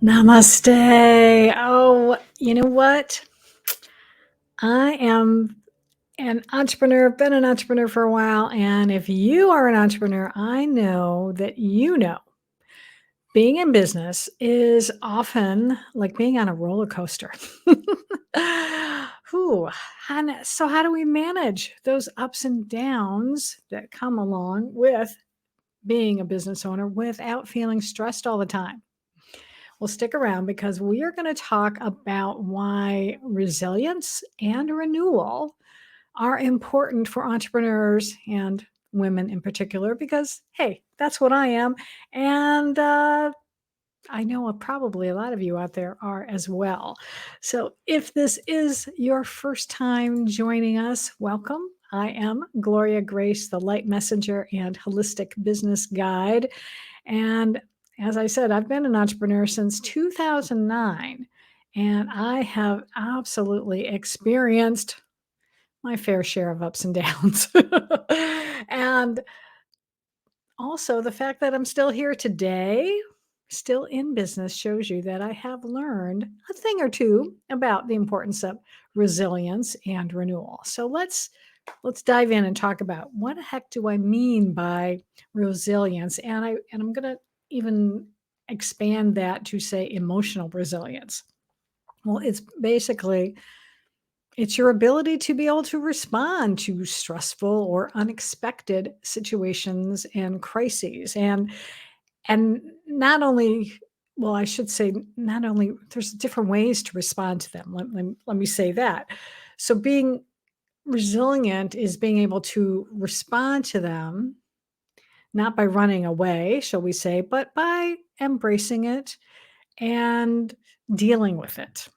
Namaste. Oh, you know what? I am an entrepreneur, been an entrepreneur for a while. And if you are an entrepreneur, I know that being in business is often like being on a roller coaster. Whew. And so, how do we manage those ups and downs that come along with being a business owner without feeling stressed all the time? Well, stick around because we are going to talk about why resilience and renewal are important for entrepreneurs and women in particular, because, hey, that's what I am. And I know probably a lot of you out there are as well. So if this is your first time joining us, welcome. I am Gloria Grace, the light messenger and holistic business guide. And as I said, I've been an entrepreneur since 2009, and I have absolutely experienced my fair share of ups and downs. And also, the fact that I'm still here today, still in business, shows you that I have learned a thing or two about the importance of resilience and renewal. So let's dive in and talk about what the heck do I mean by resilience, and I'm going to even expand that to say emotional resilience. Well, it's your ability to be able to respond to stressful or unexpected situations and crises. And not only, well, I should say, not only, there's different ways to respond to them. Let me say that. So being resilient is being able to respond to them, not by running away, shall we say, but by embracing it and dealing with it.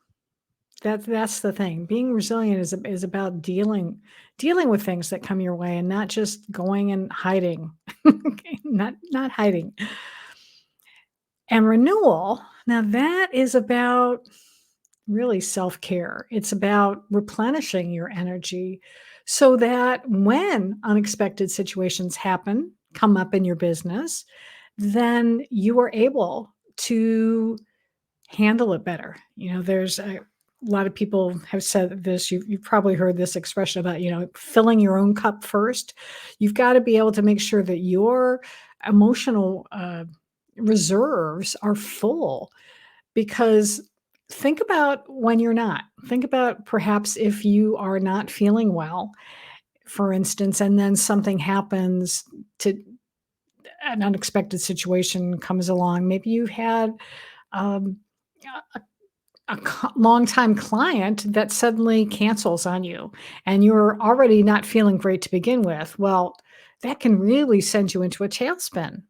That's the thing. Being resilient is about dealing with things that come your way and not just going and hiding. Okay, not hiding. And renewal, now that is about really self-care. It's about replenishing your energy so that when unexpected situations come up in your business, then you are able to handle it better. There's a lot of people have said this. You've probably heard this expression about, filling your own cup first. You've got to be able to make sure that your emotional reserves are full, because think about when you're not. Think about perhaps if you are not feeling well, for instance, and then something happens, to an unexpected situation comes along. Maybe you had um, longtime client that suddenly cancels on you, and you're already not feeling great to begin with. Well, that can really send you into a tailspin.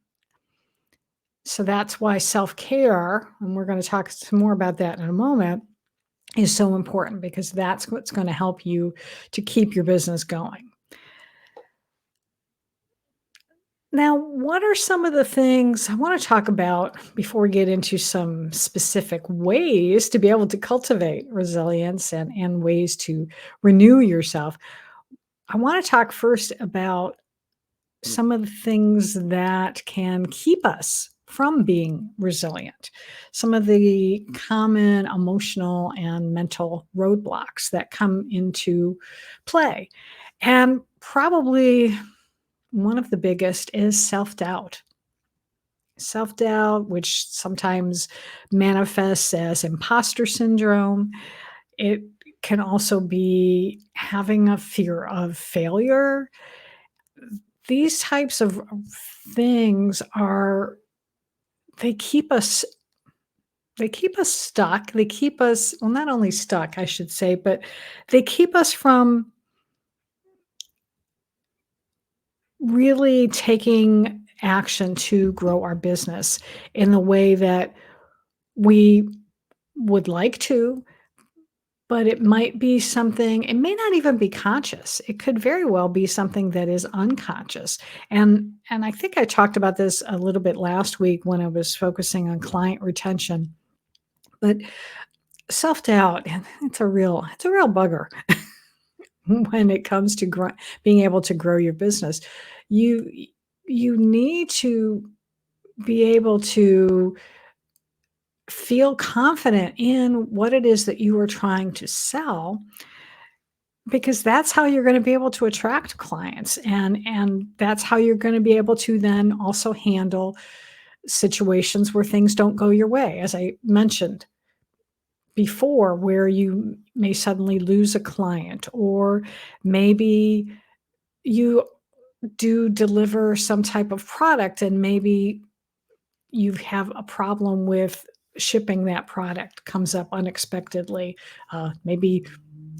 So that's why self-care, and we're going to talk some more about that in a moment, is so important, because that's what's going to help you to keep your business going. Now, what are some of the things I want to talk about before we get into some specific ways to be able to cultivate resilience and ways to renew yourself? I want to talk first about some of the things that can keep us from being resilient, some of the common emotional and mental roadblocks that come into play. And probably one of the biggest is self-doubt. Self-doubt, which sometimes manifests as imposter syndrome. It can also be having a fear of failure. These types of things they keep us they keep us stuck. They keep us, well, not only stuck, I should say, but they keep us from really taking action to grow our business in the way that we would like to. But it might be something, it may not even be conscious. It could very well be something that is unconscious. And I think I talked about this a little bit last week when I was focusing on client retention. But self-doubt, and it's a real bugger when it comes to being able to grow your business. You you need to be able to feel confident in what it is that you are trying to sell, because that's how you're gonna be able to attract clients, and that's how you're gonna be able to then also handle situations where things don't go your way, as I mentioned before, where you may suddenly lose a client, or maybe you do deliver some type of product and maybe you have a problem with shipping that product, comes up unexpectedly. Maybe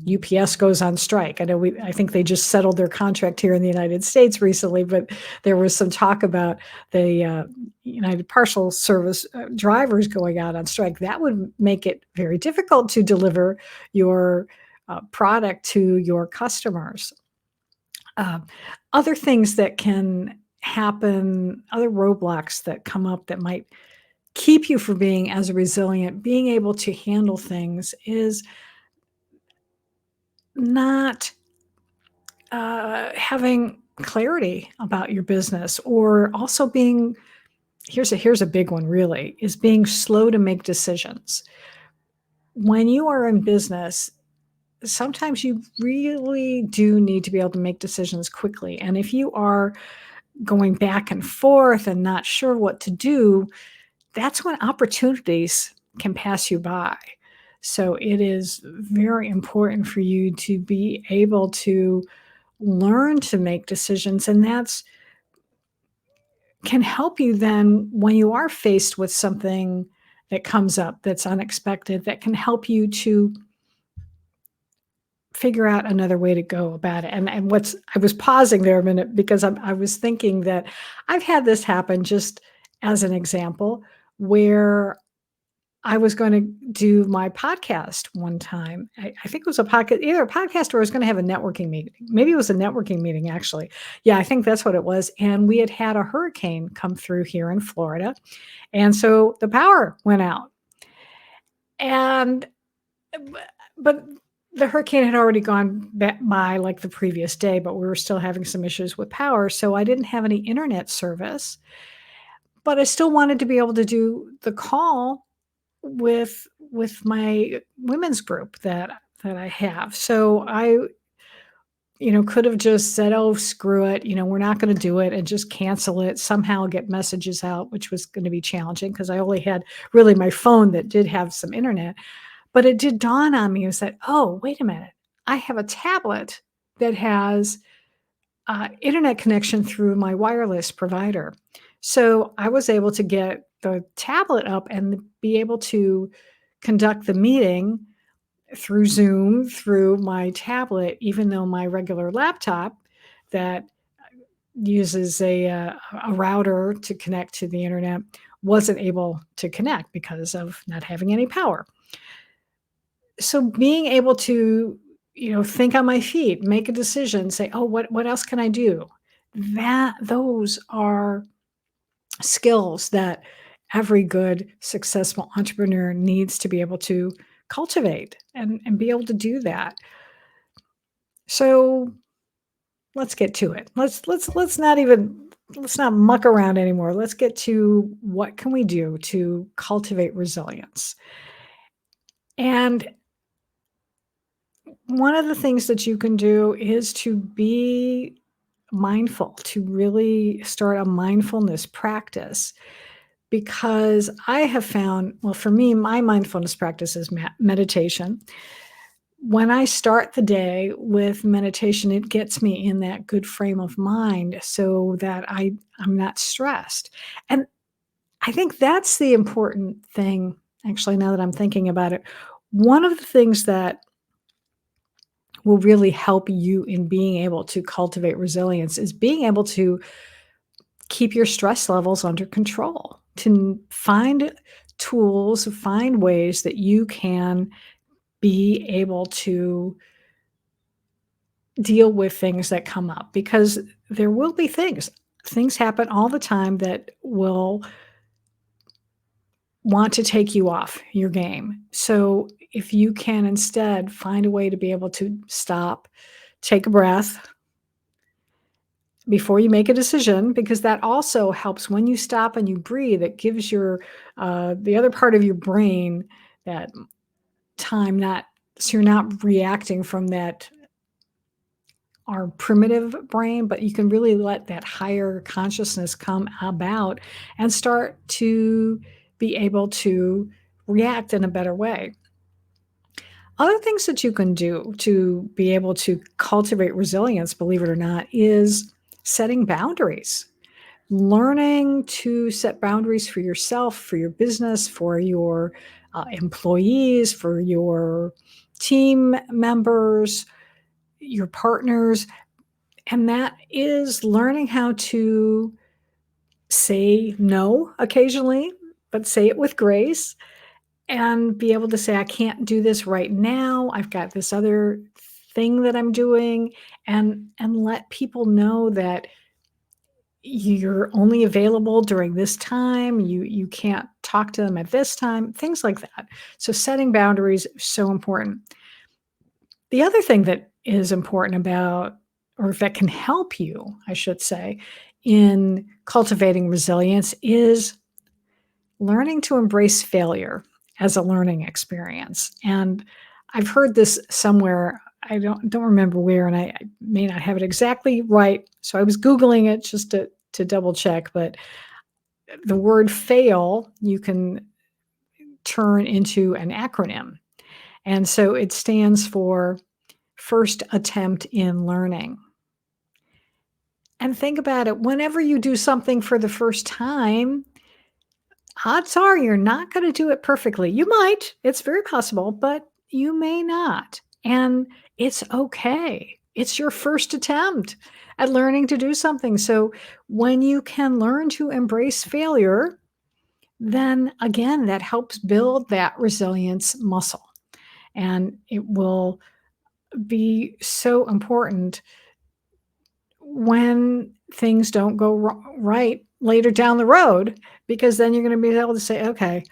UPS goes on strike. I think they just settled their contract here in the United States recently, but there was some talk about the United Parcel Service drivers going out on strike. That would make it very difficult to deliver your product to your customers. Um, Other things that can happen, other roadblocks that come up that might keep you from being as resilient, being able to handle things, is not having clarity about your business, or also being, here's a big one really, is being slow to make decisions. When you are in business, sometimes you really do need to be able to make decisions quickly. And if you are going back and forth and not sure what to do, that's when opportunities can pass you by. So it is very important for you to be able to learn to make decisions, and that's can help you then when you are faced with something that comes up that's unexpected, that can help you to figure out another way to go about it. And what's I was pausing there a minute because I was thinking that I've had this happen, just as an example, where I was gonna do my podcast one time. I think it was a podcast, either a podcast or I was gonna have a networking meeting. Maybe it was a networking meeting, actually. Yeah, I think that's what it was, and we had had a hurricane come through here in Florida, and so the power went out. And b but the hurricane had already gone by, like, the previous day, but we were still having some issues with power, so I didn't have any internet service, but I still wanted to be able to do the call with my women's group that I have. So I, could have just said, "Oh, screw it, we're not gonna do it," and just cancel it, somehow get messages out, which was gonna be challenging because I only had really my phone that did have some internet. But it did dawn on me, is that, "Oh, wait a minute. I have a tablet that has internet connection through my wireless provider." So I was able to get the tablet up and be able to conduct the meeting through Zoom, through my tablet, even though my regular laptop that uses a router to connect to the internet wasn't able to connect because of not having any power. So being able to, think on my feet, make a decision, say, "Oh, what else can I do?" Those are skills that every good, successful entrepreneur needs to be able to cultivate and be able to do that. So let's get to it. Let's not muck around anymore. Let's get to what can we do to cultivate resilience. And one of the things that you can do is to be mindful, to really start a mindfulness practice. Because I have found, well, for me, my mindfulness practice is meditation. When I start the day with meditation, it gets me in that good frame of mind so that I'm not stressed. And I think that's the important thing, actually, now that I'm thinking about it. One of the things that will really help you in being able to cultivate resilience is being able to keep your stress levels under control, to find tools, find ways that you can be able to deal with things that come up, because there will be things happen all the time that will want to take you off your game. So if you can instead find a way to be able to stop, take a breath, before you make a decision, because that also helps when you stop and you breathe. It gives your the other part of your brain that time, not so you're not reacting from that our primitive brain, but you can really let that higher consciousness come about and start to be able to react in a better way. Other things that you can do to be able to cultivate resilience, believe it or not, is setting boundaries. Learning to set boundaries for yourself, for your business, for your employees, for your team members, your partners. And that is learning how to say no occasionally, but say it with grace and be able to say, I can't do this right now. I've got this other thing that I'm doing, and let people know that you're only available during this time. You can't talk to them at this time, things like that. So setting boundaries is so important. The other thing that is important about, or that can help you, I should say, in cultivating resilience is learning to embrace failure as a learning experience. And I've heard this somewhere. I don't remember where, and I may not have it exactly right. So I was Googling it just to double check. But the word fail you can turn into an acronym. And so it stands for first attempt in learning. And think about it, whenever you do something for the first time, odds are you're not going to do it perfectly. You might, it's very possible, but you may not. And it's okay. It's your first attempt at learning to do something. So when you can learn to embrace failure, then again, that helps build that resilience muscle. And it will be so important when things don't go right later down the road, because then you're going to be able to say, okay,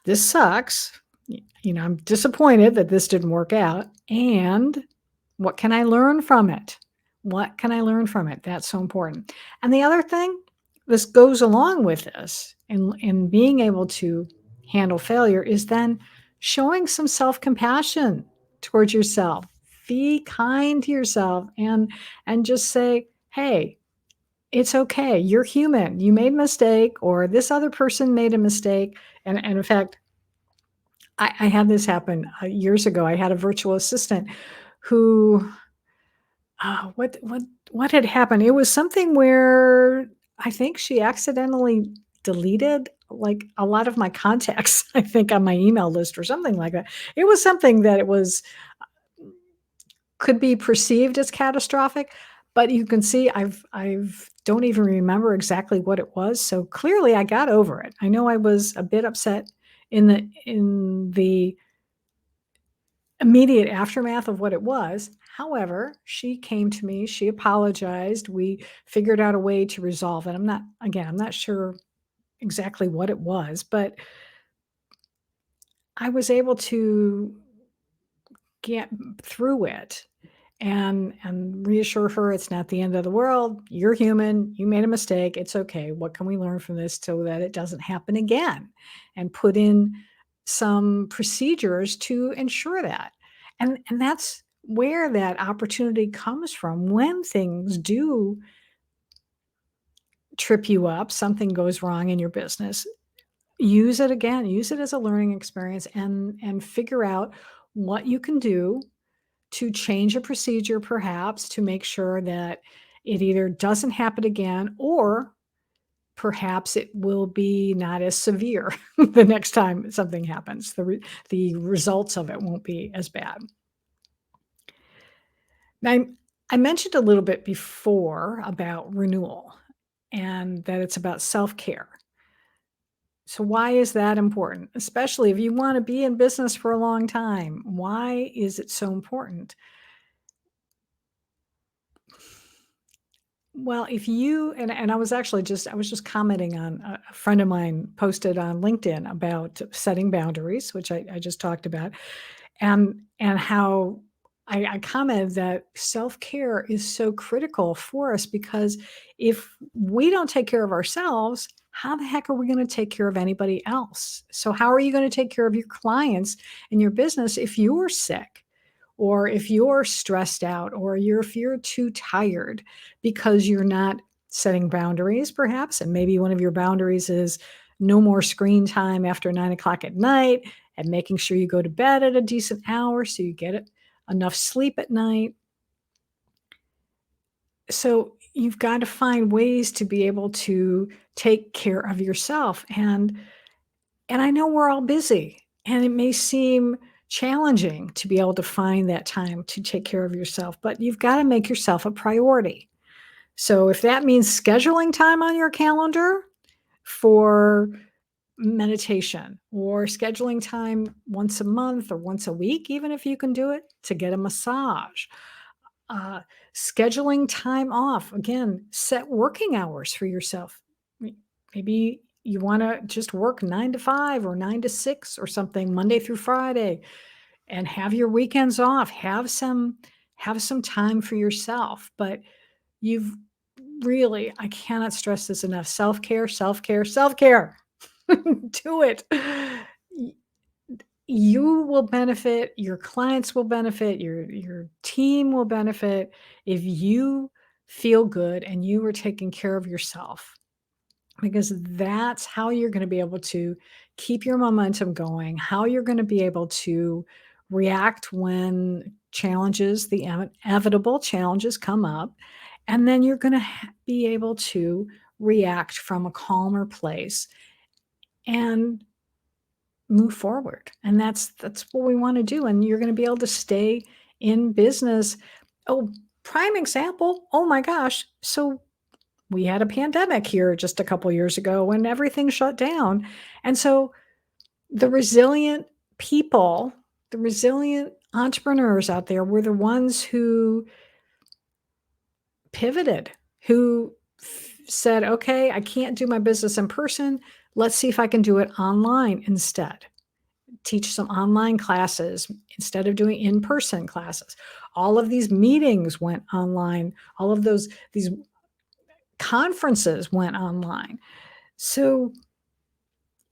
this sucks. I'm disappointed that this didn't work out. And what can I learn from it? What can I learn from it? That's so important. And the other thing, this goes along with this in being able to handle failure, is then showing some self-compassion towards yourself. Be kind to yourself and just say, hey, it's okay. You're human. You made a mistake, or this other person made a mistake. And in fact, I had this happen years ago. I had a virtual assistant who, what had happened? It was something where I think she accidentally deleted like a lot of my contacts, I think, on my email list or something like that. It was something that it was could be perceived as catastrophic, but you can see I've don't even remember exactly what it was. So clearly I got over it. I know I was a bit upset in the immediate aftermath of what it was. However, she came to me, she apologized, we figured out a way to resolve it. I'm not sure exactly what it was, but I was able to get through it and reassure her it's not the end of the world. You're human. You made a mistake. It's okay. What can we learn from this so that it doesn't happen again? And put in some procedures to ensure that. And that's where that opportunity comes from when things do trip you up, something goes wrong in your business. Use it again, use it as a learning experience and figure out what you can do to change a procedure perhaps to make sure that it either doesn't happen again, or perhaps it will be not as severe the next time something happens. The results of it won't be as bad. Now, I mentioned a little bit before about renewal and that it's about self-care. So why is that important? Especially if you want to be in business for a long time. Why is it so important? Well, if you and I was just commenting on a friend of mine posted on LinkedIn about setting boundaries, which I just talked about, and how I commented that self-care is so critical for us because if we don't take care of ourselves, how the heck are we going to take care of anybody else? So, how are you going to take care of your clients and your business if you're sick? Or if you're stressed out, or if you're too tired because you're not setting boundaries, perhaps, and maybe one of your boundaries is no more screen time after 9 o'clock at night, and making sure you go to bed at a decent hour so you get enough sleep at night. So you've got to find ways to be able to take care of yourself. And I know we're all busy, and it may seem challenging to be able to find that time to take care of yourself, but you've got to make yourself a priority. So if that means scheduling time on your calendar for meditation, or scheduling time once a month or once a week, even if you can do it, to get a massage, uh, scheduling time off. Again, set working hours for yourself. Maybe you want to just work 9 to 5 or 9 to 6 or something, Monday through Friday, and have your weekends off. Have some time for yourself. But you've really, I cannot stress this enough. Self care, self care, self care. Do it. You will benefit, your clients will benefit, your team will benefit if you feel good and you are taking care of yourself, because that's how you're going to be able to keep your momentum going, how you're going to be able to react when challenges, the inevitable challenges come up, and then you're going to be able to react from a calmer place and move forward. And that's what we want to do, and you're going to be able to stay in business. Oh, prime example. Oh my gosh. So we had a pandemic here just a couple years ago when everything shut down. And so the resilient people, the resilient entrepreneurs out there were the ones who pivoted, who said, "Okay, I can't do my business in person. Let's see if I can do it online instead." Teach some online classes instead of doing in-person classes. All of these meetings went online. All of these conferences went online. So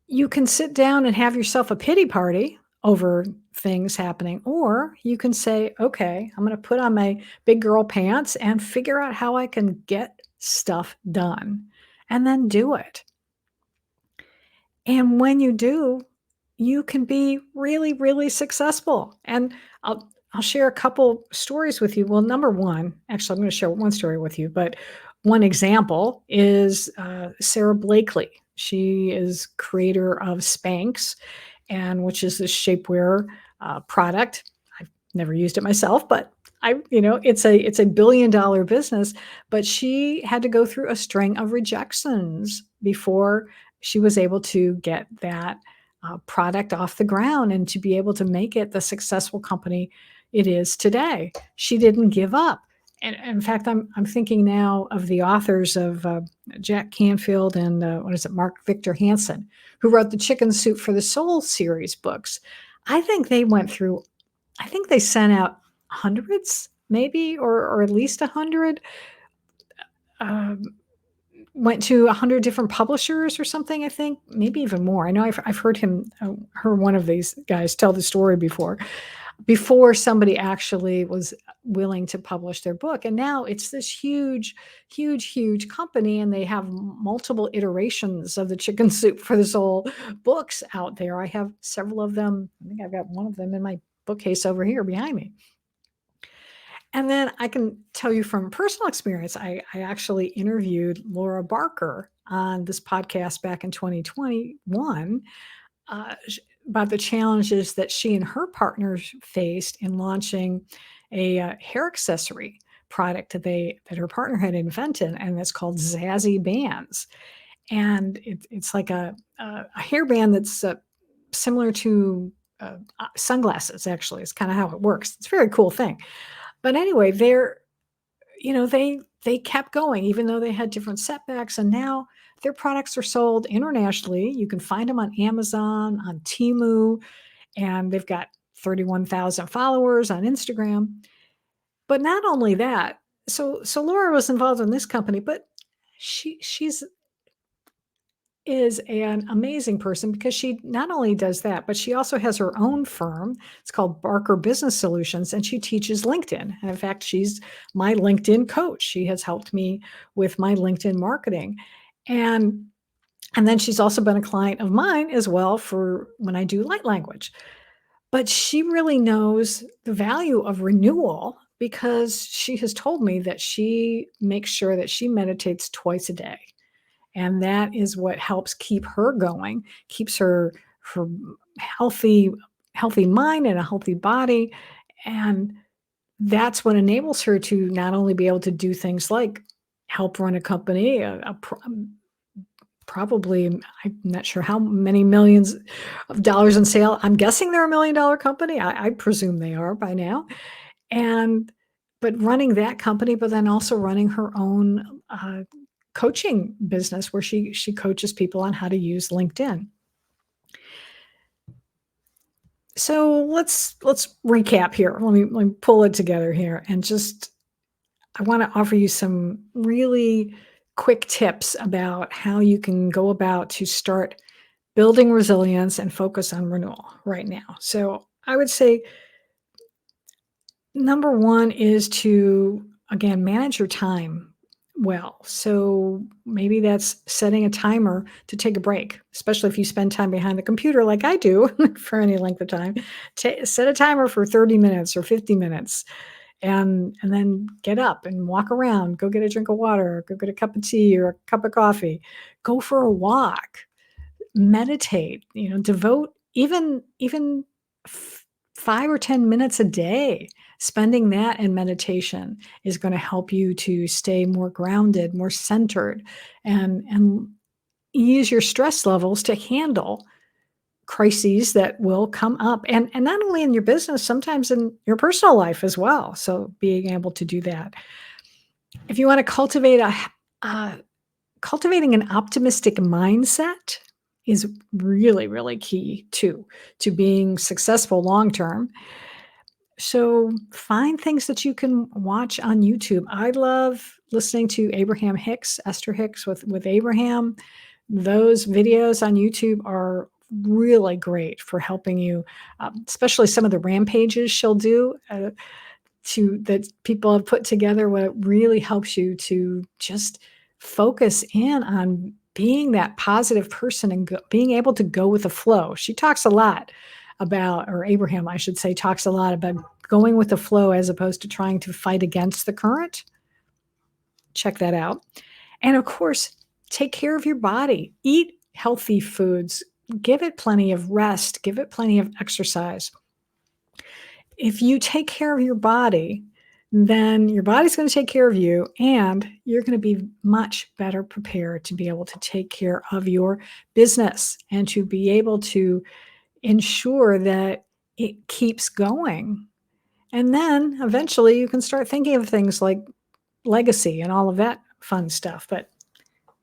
you can sit down and have yourself a pity party over things happening, or you can say, "Okay, I'm going to put on my big girl pants and figure out how I can get stuff done," and then do it. And when you do, you can be really, really successful. And I'll share a couple stories with you. Well, number one, actually, I'm going to share one story with you, but one example is Sarah Blakely. She is creator of Spanx, and which is this shapewear product. I've never used it myself, but it's a billion-dollar business. But she had to go through a string of rejections before she was able to get that product off the ground and to be able to make it the successful company it is today. She didn't give up. And in fact, I'm thinking now of the authors of Jack Canfield and what is it, Mark Victor Hansen, who wrote the Chicken Soup for the Soul series books. I think they went through. I think they sent out hundreds, maybe, or at least 100. Um, Went to 100 different publishers or something, I think, maybe even more. I know I've heard one of these guys tell the story before somebody actually was willing to publish their book. And now it's this huge, huge, huge company, and they have multiple iterations of the Chicken Soup for the Soul books out there. I have several of them. I think I've got one of them in my bookcase over here behind me. And then I can tell you from personal experience, I actually interviewed Laura Barker on this podcast back in 2021 about the challenges that she and her partners faced in launching a hair accessory product that her partner had invented, and that's called Zazzy Bands. And it's like a hairband that's similar to sunglasses. Actually, is kind of how it works. It's a very cool thing. But anyway, they kept going even though they had different setbacks, and now their products are sold internationally. You can find them on Amazon, on Temu, and they've got 31,000 followers on Instagram. But not only that, so Laura was involved in this company, but she's is an amazing person because she not only does that, but she also has her own firm. It's called Barker Business Solutions, and she teaches LinkedIn. And in fact, she's my LinkedIn coach. She has helped me with my LinkedIn marketing. And and then she's also been a client of mine as well for when I do light language. But she really knows the value of renewal because she has told me that she makes sure that she meditates twice a day. And that is what helps keep her going, keeps her healthy healthy mind and a healthy body, and that's what enables her to not only be able to do things like help run a company, probably I'm not sure how many millions of dollars in sale. I'm guessing they're $1 million company. I presume they are by now. And but running that company, but then also running her own coaching business where she coaches people on how to use LinkedIn. So let's recap here. Let me pull it together here and just I want to offer you some really quick tips about how you can go about to start building resilience and focus on renewal right now. So I would say number one is to, again, manage your time well. So maybe that's setting a timer to take a break, especially if you spend time behind the computer like I do for any length of time. Set a timer for 30 minutes or 50 minutes and then get up and walk around, go get a drink of water, go get a cup of tea or a cup of coffee, go for a walk, meditate, devote even 5 or 10 minutes a day. Spending that in meditation is going to help you to stay more grounded, more centered, and ease your stress levels to handle crises that will come up, and not only in your business, sometimes in your personal life as well. So being able to do that. If you want to cultivating an optimistic mindset is really, really key to being successful long term. So find things that you can watch on YouTube. I love listening to Abraham Hicks, Esther Hicks with Abraham. Those videos on YouTube are really great for helping you, especially some of the rampages she'll do to that people have put together. What really helps you to just focus in on being that positive person and being able to go with the flow. She talks a lot about, or Abraham, I should say, talks a lot about going with the flow as opposed to trying to fight against the current. Check that out. And of course, take care of your body. Eat healthy foods. Give it plenty of rest. Give it plenty of exercise. If you take care of your body, then your body's going to take care of you, and you're going to be much better prepared to be able to take care of your business and to be able to ensure that it keeps going. And then eventually you can start thinking of things like legacy and all of that fun stuff. But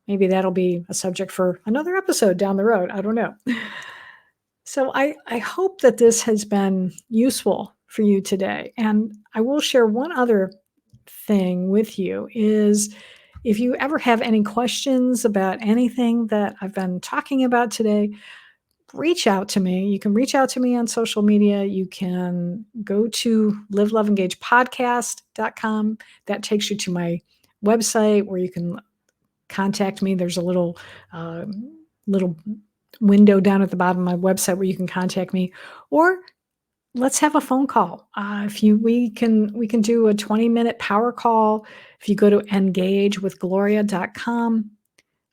maybe that'll be a subject for another episode down the road. I don't know. So I hope that this has been useful for you today. And I will share one other thing with you is if you ever have any questions about anything that I've been talking about today, reach out to me. You can reach out to me on social media. You can go to liveloveengagepodcast.com. That takes you to my website where you can contact me. There's a little window down at the bottom of my website where you can contact me, or let's have a phone call. If we can do a 20-minute power call. If you go to engagewithgloria.com,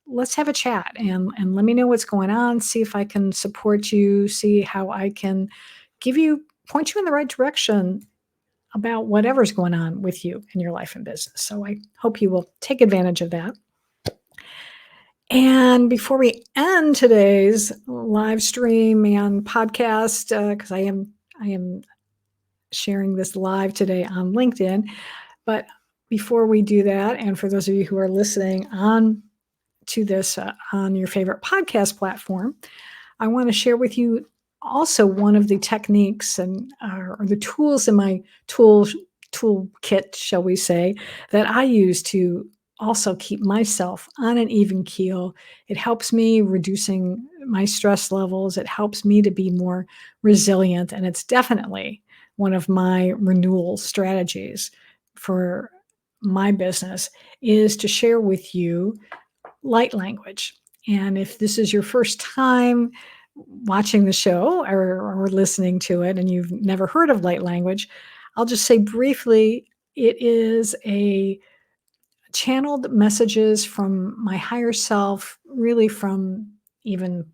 let's have a chat and let me know what's going on. See if I can support you. See how I can point you in the right direction about whatever's going on with you in your life and business. So I hope you will take advantage of that. And before we end today's live stream and podcast, because I am sharing this live today on LinkedIn, but before we do that, and for those of you who are listening on to this on your favorite podcast platform, I want to share with you also one of the techniques and or the tools in my toolkit, shall we say, that I use to also keep myself on an even keel. It helps me reducing my stress levels. It helps me to be more resilient, and it's definitely one of my renewal strategies for my business is to share with you light language. And if this is your first time watching the show or listening to it and you've never heard of light language, I'll just say briefly it is a channeled messages from my higher self, really from even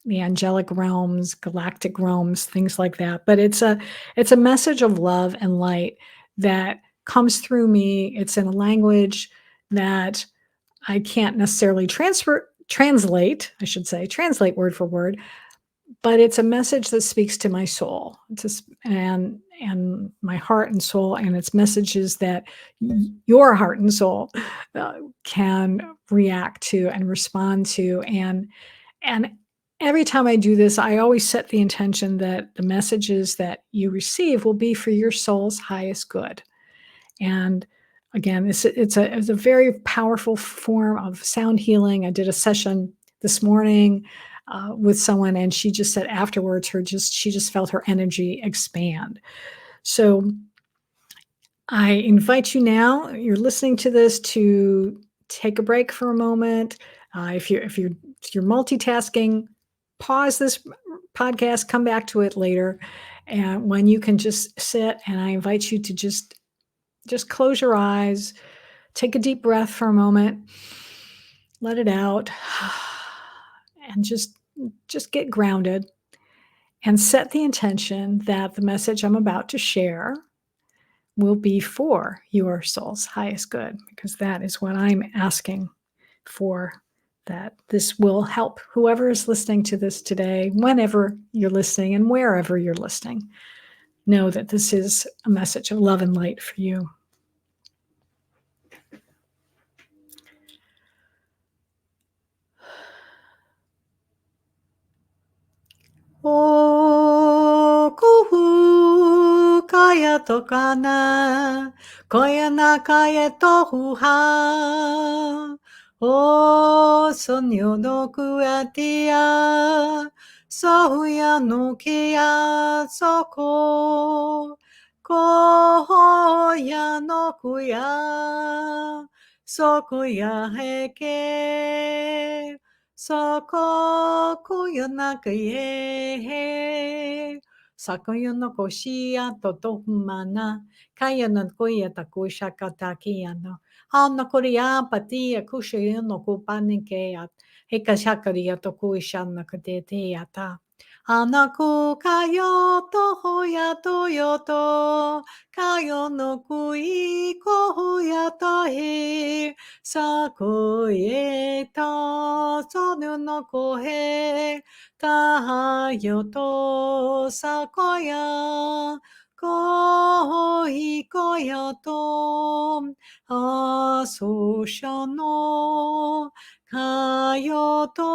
the angelic realms, galactic realms, things like that. But it's a message of love and light that comes through me. It's in a language that I can't necessarily translate word for word, but it's a message that speaks to my soul. And my heart and soul, and it's messages that your heart and soul uh, can react to and respond to. And every time I do this, I always set the intention that the messages that you receive will be for your soul's highest good. And again, it's a very powerful form of sound healing. I did a session this morning with someone, and she just said afterwards, she just felt her energy expand. So I invite you now. You're listening to this to take a break for a moment. If you're multitasking, pause this podcast, come back to it later, and when you can just sit. And I invite you to just close your eyes, take a deep breath for a moment, let it out, and just get grounded and set the intention that the message I'm about to share will be for your soul's highest good, because that is what I'm asking for, that this will help whoever is listening to this today, whenever you're listening and wherever you're listening. Know that this is a message of love and light for you. Oku kaya tokana, koya na kaya tohuha. O sonyo no kuatia, sohuya no kia soko. Kohoya no kuya, soko ya heke. Soko kuyo nakaye, sakuyo no koshia totohumana, kaya no kuya takusha katakiano, hana korea patia kushayo no kupanikea, hekashakaria tokuisha nakateteata. Hanaku kayo tohoya toyoto, kayo no kui kohoya tahi. Sakoye ta sonu no kohe tahayoto sakoya kohi koyato asoshono kayoto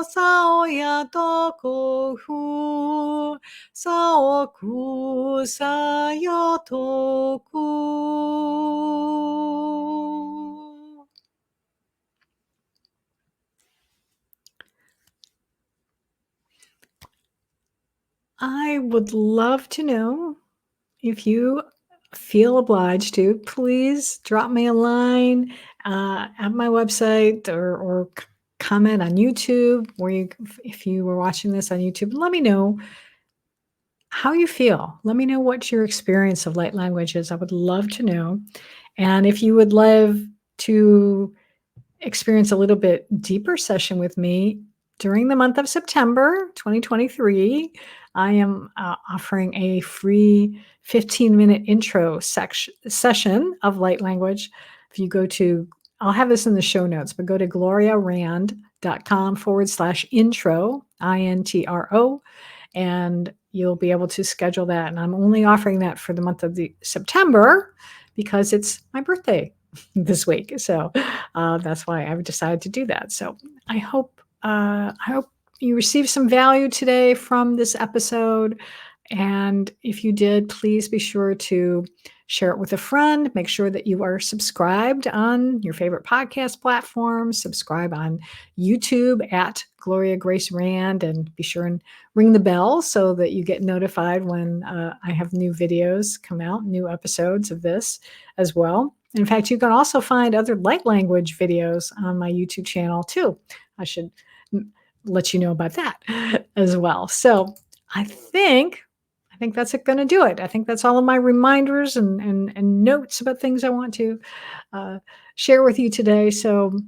saoyato kohu saoku sayotoku. I would love to know, if you feel obliged to, please drop me a line at my website, or comment on YouTube, if you were watching this on YouTube, let me know how you feel. Let me know what your experience of light language is. I would love to know. And if you would love to experience a little bit deeper session with me during the month of September 2023, I am offering a free 15-minute intro session of light language. If you go to, I'll have this in the show notes, but go to gloriarand.com/intro, INTRO, and you'll be able to schedule that. And I'm only offering that for the month of September because it's my birthday this week. So that's why I've decided to do that. So I hope you received some value today from this episode. And if you did, please be sure to share it with a friend. Make sure that you are subscribed on your favorite podcast platform. Subscribe on YouTube at Gloria Grace Rand, and be sure and ring the bell so that you get notified when I have new videos come out, new episodes of this as well. In fact, you can also find other light language videos on my YouTube channel too. I should let you know about that as well. So I think I think that's going to do it. I think that's all of my reminders and notes about things I want to uh, share with you today. So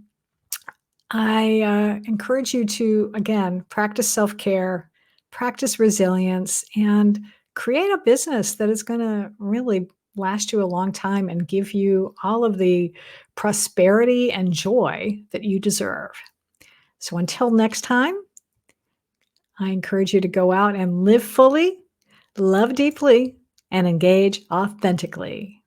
I encourage you to, again, practice self care, practice resilience, and create a business that is going to really last you a long time and give you all of the prosperity and joy that you deserve. So until next time, I encourage you to go out and live fully, love deeply, and engage authentically.